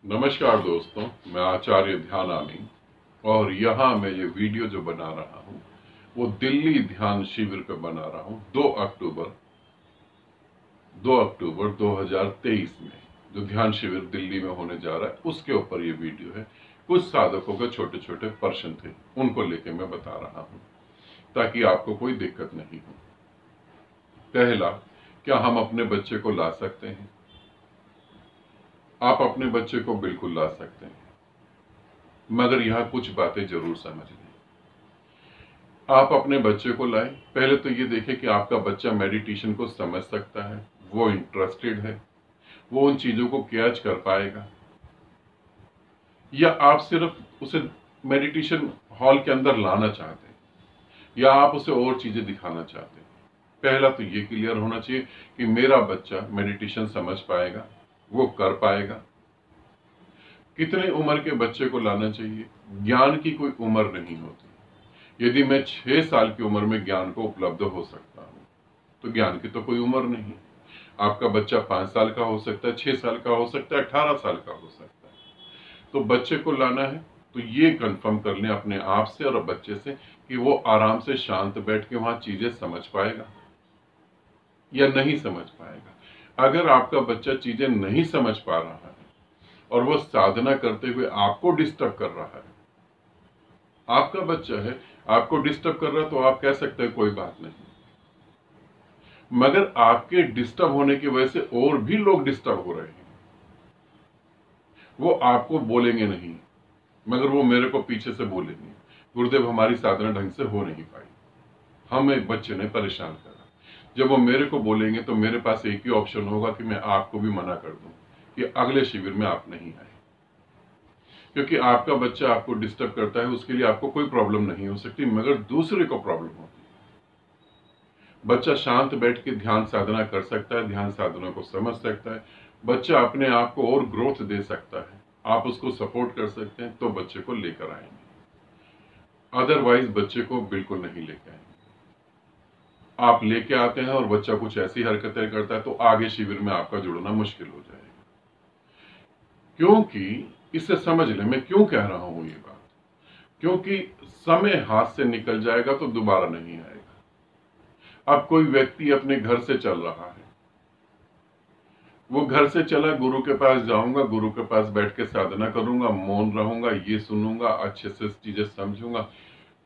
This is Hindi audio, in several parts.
नमस्कार दोस्तों, मैं आचार्य ध्यान आनी और यहाँ मैं ये वीडियो जो बना रहा हूँ वो दिल्ली ध्यान शिविर पे बना रहा हूँ 2 अक्टूबर 2023 में जो ध्यान शिविर दिल्ली में होने जा रहा है उसके ऊपर ये वीडियो है। कुछ साधकों के छोटे छोटे प्रश्न थे, उनको लेके मैं बता रहा हूँ ताकि आपको कोई दिक्कत नहीं हो। पहला, क्या हम अपने बच्चे को ला सकते हैं? आप अपने बच्चे को बिल्कुल ला सकते हैं, मगर यहाँ कुछ बातें जरूर समझ लें। आप अपने बच्चे को लाएं, पहले तो ये देखें कि आपका बच्चा मेडिटेशन को समझ सकता है, वो इंटरेस्टेड है, वो उन चीजों को कैच कर पाएगा, या आप सिर्फ उसे मेडिटेशन हॉल के अंदर लाना चाहते हैं, या आप उसे और चीजें दिखाना चाहते हैं। पहला तो ये क्लियर होना चाहिए कि मेरा बच्चा मेडिटेशन समझ पाएगा, वो कर पाएगा। कितने उम्र के बच्चे को लाना चाहिए? ज्ञान की कोई उम्र नहीं होती। यदि मैं 6 साल की उम्र में ज्ञान को उपलब्ध हो सकता हूं तो ज्ञान की तो कोई उम्र नहीं। आपका बच्चा 5 साल का हो सकता है, 6 साल का हो सकता है, 18 साल का हो सकता है। तो बच्चे को लाना है तो ये कंफर्म कर लें अपने आप से और बच्चे से कि वो आराम से शांत बैठ के वहां चीजें समझ पाएगा या नहीं समझ पाएगा। अगर आपका बच्चा चीजें नहीं समझ पा रहा है और वो साधना करते हुए आपको डिस्टर्ब कर रहा है, आपका बच्चा है, आपको डिस्टर्ब कर रहा है, तो आप कह सकते हैं कोई बात नहीं। मगर आपके डिस्टर्ब होने की वजह से और भी लोग डिस्टर्ब हो रहे हैं, वो आपको बोलेंगे नहीं, मगर वो मेरे को पीछे से बोलेंगे, गुरुदेव हमारी साधना ढंग से हो नहीं पाई, हमें बच्चे ने परेशान करा। जब वो मेरे को बोलेंगे तो मेरे पास एक ही ऑप्शन होगा कि मैं आपको भी मना कर दूं कि अगले शिविर में आप नहीं आए। क्योंकि आपका बच्चा आपको डिस्टर्ब करता है, उसके लिए आपको कोई प्रॉब्लम नहीं हो सकती, मगर दूसरे को प्रॉब्लम होती है। बच्चा शांत बैठ के ध्यान साधना कर सकता है, ध्यान साधना को समझ सकता है, बच्चा अपने आप को और ग्रोथ दे सकता है, आप उसको सपोर्ट कर सकते हैं तो बच्चे को लेकर आएंगे, अदरवाइज बच्चे को बिल्कुल नहीं लेकर आएंगे। आप लेके आते हैं और बच्चा कुछ ऐसी हरकतें करता है तो आगे शिविर में आपका जुड़ना मुश्किल हो जाएगा। क्योंकि इसे समझ लें, मैं क्यों कह रहा हूं ये बात, क्योंकि समय हाथ से निकल जाएगा तो दोबारा नहीं आएगा। अब कोई व्यक्ति अपने घर से चल रहा है, वो घर से चला, गुरु के पास जाऊंगा, गुरु के पास बैठ के साधना करूंगा, मौन रहूंगा, ये सुनूंगा, अच्छे से चीजें समझूंगा,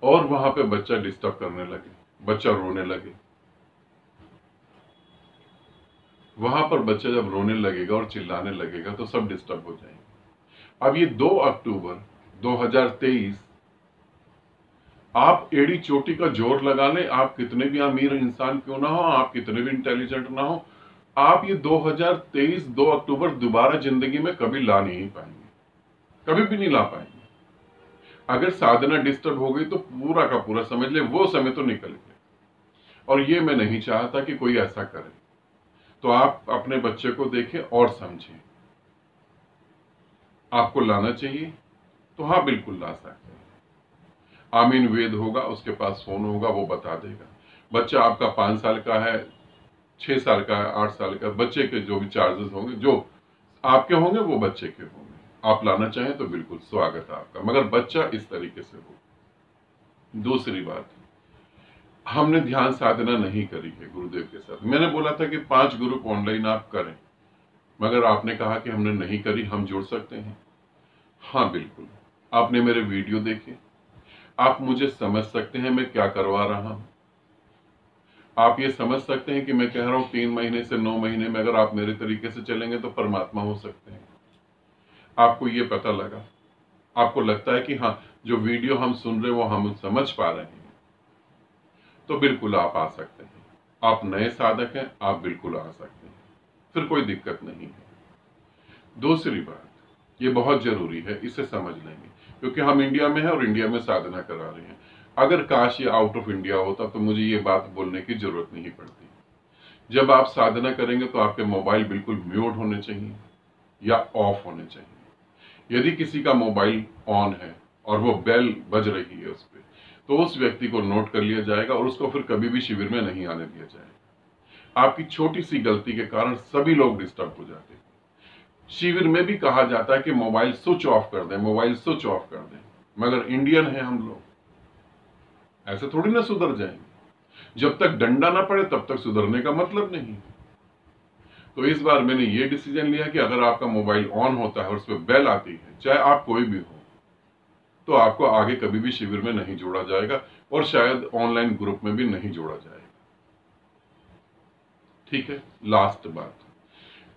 और वहां पे बच्चा डिस्टर्ब करने लगे, बच्चा रोने लगे। वहां पर बच्चा जब रोने लगेगा और चिल्लाने लगेगा तो सब डिस्टर्ब हो जाएंगे। अब ये 2 अक्टूबर 2023 आप एड़ी चोटी का जोर लगा लें, आप कितने भी अमीर इंसान क्यों ना हो, आप कितने भी इंटेलिजेंट ना हो, आप ये 2023 2 अक्टूबर दोबारा जिंदगी में कभी ला नहीं पाएंगे, कभी भी नहीं ला पाएंगे। अगर साधना डिस्टर्ब हो गई तो पूरा का पूरा समझ ले वो समय तो निकल गया, और ये मैं नहीं चाहता कि कोई ऐसा करे। तो आप अपने बच्चे को देखें और समझें। आपको लाना चाहिए तो हाँ बिल्कुल ला सकते हैं। आमीन वेद होगा, उसके पास फोन होगा, वो बता देगा। बच्चा आपका 5 साल का है, 6 साल का है, 8 साल का, बच्चे के जो भी चार्जेस होंगे जो आपके होंगे वो बच्चे के होंगे। आप लाना चाहें तो बिल्कुल स्वागत है आपका, मगर बच्चा इस तरीके से हो। दूसरी बात, हमने ध्यान साधना नहीं करी है गुरुदेव के साथ। मैंने बोला था कि 5 ग्रुप ऑनलाइन आप करें, मगर आपने कहा कि हमने नहीं करी, हम जुड़ सकते हैं। हाँ बिल्कुल, आपने मेरे वीडियो देखे, आप मुझे समझ सकते हैं मैं क्या करवा रहा हूं। आप ये समझ सकते हैं कि मैं कह रहा हूं 3 महीने से 9 महीने में अगर आप मेरे तरीके से चलेंगे तो परमात्मा हो सकते हैं। आपको ये पता लगा, आपको लगता है कि हाँ जो वीडियो हम सुन रहे हैं वो हम समझ पा रहे हैं, तो बिल्कुल आप आ सकते हैं। आप नए साधक हैं, आप बिल्कुल आ सकते हैं, फिर कोई दिक्कत नहीं है। दूसरी बात, ये बहुत जरूरी है, इसे समझ लेंगे, क्योंकि हम इंडिया में हैं और इंडिया में साधना करा रहे हैं। अगर काश ये आउट ऑफ इंडिया होता तो मुझे ये बात बोलने की जरूरत नहीं पड़ती। जब आप साधना करेंगे तो आपके मोबाइल बिल्कुल म्यूट होने चाहिए या ऑफ होने चाहिए। यदि किसी का मोबाइल ऑन है और वो बेल बज रही है उस पर, तो उस व्यक्ति को नोट कर लिया जाएगा और उसको फिर कभी भी शिविर में नहीं आने दिया जाएगा। आपकी छोटी सी गलती के कारण सभी लोग डिस्टर्ब हो जाते हैं। शिविर में भी कहा जाता है कि मोबाइल स्विच ऑफ कर दें, मोबाइल स्विच ऑफ कर दें, मगर इंडियन है हम लोग, ऐसे थोड़ी ना सुधर जाएंगे। जब तक डंडा ना पड़े तब तक सुधरने का मतलब नहीं। तो इस बार मैंने ये डिसीजन लिया कि अगर आपका मोबाइल ऑन होता है और उस पर बेल आती है, चाहे आप कोई भी हो, तो आपको आगे कभी भी शिविर में नहीं जोड़ा जाएगा और शायद ऑनलाइन ग्रुप में भी नहीं जोड़ा जाएगा। ठीक है, लास्ट बात,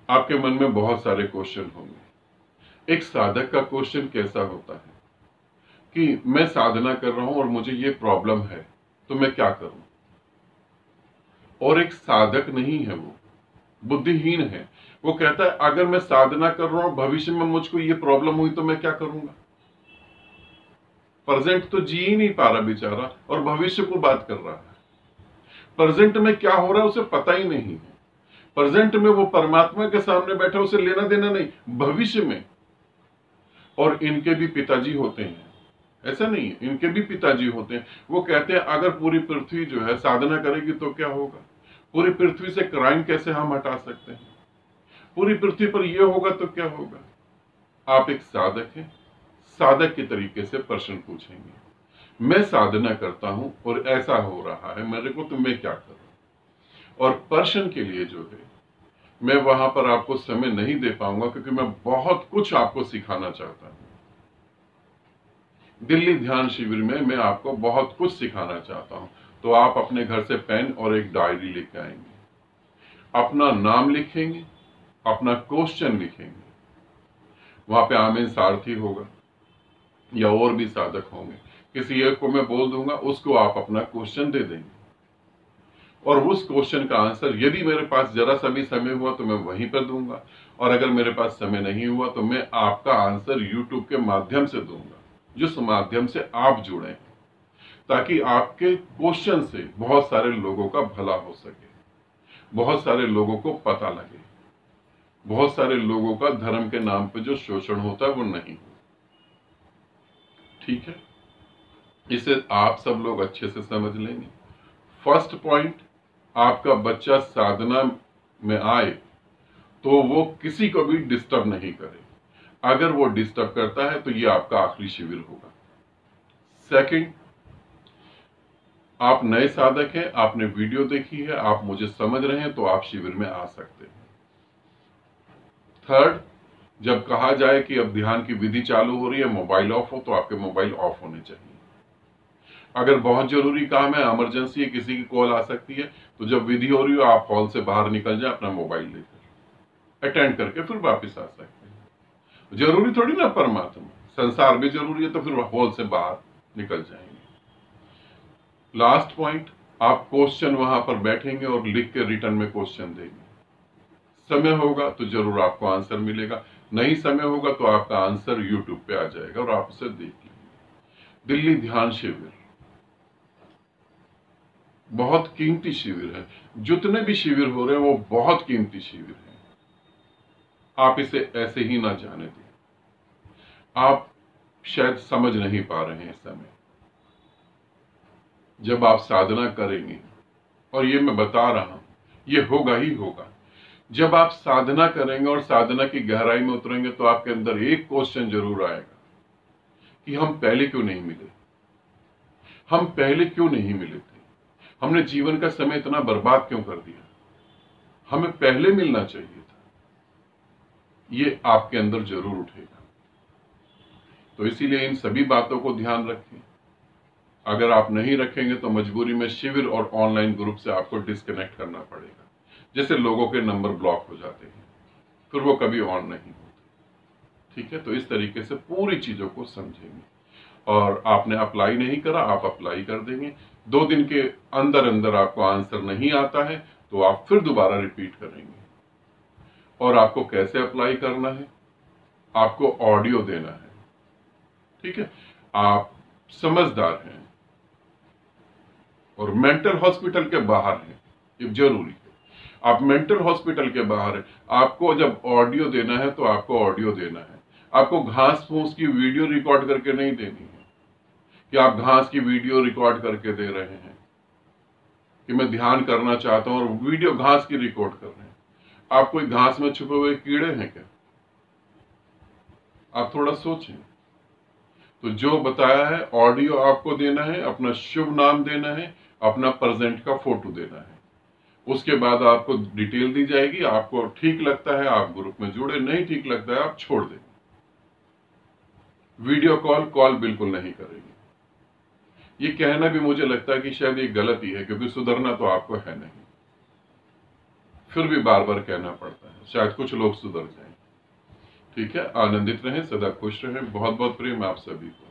आपके मन में बहुत सारे क्वेश्चन होंगे। एक साधक का क्वेश्चन कैसा होता है कि मैं साधना कर रहा हूं और मुझे ये प्रॉब्लम है, तो मैं क्या करूं। और एक साधक नहीं है, वो बुद्धिहीन है, वो कहता है अगर मैं साधना कर रहा हूं, भविष्य में मुझको ये प्रॉब्लम हुई तो मैं क्या करूंगा। प्रेजेंट तो जी ही नहीं पा रहा बेचारा और भविष्य को बात कर रहा है। प्रेजेंट में क्या हो रहा है उसे पता ही नहीं है। प्रेजेंट में वो परमात्मा के सामने बैठा, उसे लेना देना नहीं भविष्य में। और इनके भी पिताजी होते हैं, ऐसा नहीं है, इनके भी पिताजी होते हैं। वो कहते हैं अगर पूरी पृथ्वी जो है साधना करेगी तो क्या होगा, पूरी पृथ्वी से क्राइम कैसे हम हटा सकते हैं, पूरी पृथ्वी पर यह होगा तो क्या होगा। आप एक साधक हैं, साधक के तरीके से प्रश्न पूछेंगे, मैं साधना करता हूं और ऐसा हो रहा है मेरे को, तो मैं क्या करूं। और प्रश्न के लिए जो है मैं वहां पर आपको समय नहीं दे पाऊंगा, क्योंकि मैं बहुत कुछ आपको सिखाना चाहता हूं। दिल्ली ध्यान शिविर में मैं आपको बहुत कुछ सिखाना चाहता हूं। तो आप अपने घर से पेन और एक डायरी लेकर आएंगे, अपना नाम लिखेंगे, अपना क्वेश्चन लिखेंगे। वहां पे आमीन सारथी होगा या और भी साधक होंगे, किसी एक को मैं बोल दूंगा, उसको आप अपना क्वेश्चन दे देंगे। और उस क्वेश्चन का आंसर यदि मेरे पास जरा सा भी समय हुआ तो मैं वहीं पर दूंगा, और अगर मेरे पास समय नहीं हुआ तो मैं आपका आंसर यूट्यूब के माध्यम से दूंगा, जिस माध्यम से आप जुड़े हैं, ताकि आपके क्वेश्चन से बहुत सारे लोगों का भला हो सके, बहुत सारे लोगों को पता लगे, बहुत सारे लोगों का धर्म के नाम पे जो शोषण होता है वो नहीं हो। ठीक है, इसे आप सब लोग अच्छे से समझ लेंगे। फर्स्ट पॉइंट, आपका बच्चा साधना में आए तो वो किसी को भी डिस्टर्ब नहीं करे। अगर वो डिस्टर्ब करता है तो ये आपका आखिरी शिविर होगा। सेकंड, आप नए साधक हैं, आपने वीडियो देखी है, आप मुझे समझ रहे हैं, तो आप शिविर में आ सकते हैं। थर्ड, जब कहा जाए कि अब ध्यान की विधि चालू हो रही है, मोबाइल ऑफ हो, तो आपके मोबाइल ऑफ होने चाहिए। अगर बहुत जरूरी काम है, इमरजेंसी है, किसी की कॉल आ सकती है, तो जब विधि हो रही हो आप हॉल से बाहर निकल जाए, अपना मोबाइल लेकर अटेंड करके फिर वापस आ सकते हैं। जरूरी थोड़ी ना परमात्मा, संसार भी जरूरी है, तो फिर हॉल से बाहर निकल जाएंगे। लास्ट पॉइंट, आप क्वेश्चन वहां पर बैठेंगे और लिख के रिटर्न में क्वेश्चन देंगे। समय होगा तो जरूर आपको आंसर मिलेगा, नहीं समय होगा तो आपका आंसर यूट्यूब पे आ जाएगा और आप उसे देख लेंगे। दिल्ली ध्यान शिविर बहुत कीमती शिविर है, जितने भी शिविर हो रहे हैं वो बहुत कीमती शिविर है। आप इसे ऐसे ही ना जाने दें। आप शायद समझ नहीं पा रहे हैं इस समय। जब आप साधना करेंगे, और ये मैं बता रहा हूं, ये होगा ही होगा, जब आप साधना करेंगे और साधना की गहराई में उतरेंगे तो आपके अंदर एक क्वेश्चन जरूर आएगा कि हम पहले क्यों नहीं मिले, हम पहले क्यों नहीं मिले थे, हमने जीवन का समय इतना बर्बाद क्यों कर दिया, हमें पहले मिलना चाहिए था। ये आपके अंदर जरूर उठेगा। तो इसीलिए इन सभी बातों को ध्यान रखें। अगर आप नहीं रखेंगे तो मजबूरी में शिविर और ऑनलाइन ग्रुप से आपको डिस्कनेक्ट करना पड़ेगा। जैसे लोगों के नंबर ब्लॉक हो जाते हैं, फिर वो कभी ऑन नहीं होते। ठीक है, तो इस तरीके से पूरी चीजों को समझेंगे। और आपने अप्लाई नहीं करा, आप अप्लाई कर देंगे। 2 दिन के अंदर अंदर आपको आंसर नहीं आता है तो आप फिर दोबारा रिपीट करेंगे। और आपको कैसे अप्लाई करना है, आपको ऑडियो देना है। ठीक है, आप समझदार हैं और मेंटल हॉस्पिटल के बाहर हैं, ये जरूरी है। आप मेंटल हॉस्पिटल के बाहर हैं, आपको जब ऑडियो देना है तो आपको ऑडियो देना है। आपको घास फूस की वीडियो रिकॉर्ड करके नहीं देनी है कि आप घास की वीडियो रिकॉर्ड करके दे रहे हैं कि मैं ध्यान करना चाहता हूं और वीडियो घास की रिकॉर्ड कर रहे हैं। आप कोई घास में छुपे हुए कीड़े हैं क्या? आप थोड़ा सोचें। तो जो बताया है, ऑडियो आपको देना है, अपना शुभ नाम देना है, अपना प्रेजेंट का फोटो देना है। उसके बाद आपको डिटेल दी जाएगी। आपको ठीक लगता है आप ग्रुप में जुड़े, नहीं ठीक लगता है आप छोड़ दें। वीडियो कॉल बिल्कुल नहीं करेगी। ये कहना भी मुझे लगता है कि शायद ये गलती है, क्योंकि सुधरना तो आपको है नहीं, फिर भी बार बार कहना पड़ता है। शायद कुछ लोग सुधर जाएं। ठीक है, आनंदित रहें, सदा खुश रहें। बहुत बहुत प्रेम आप सभी को।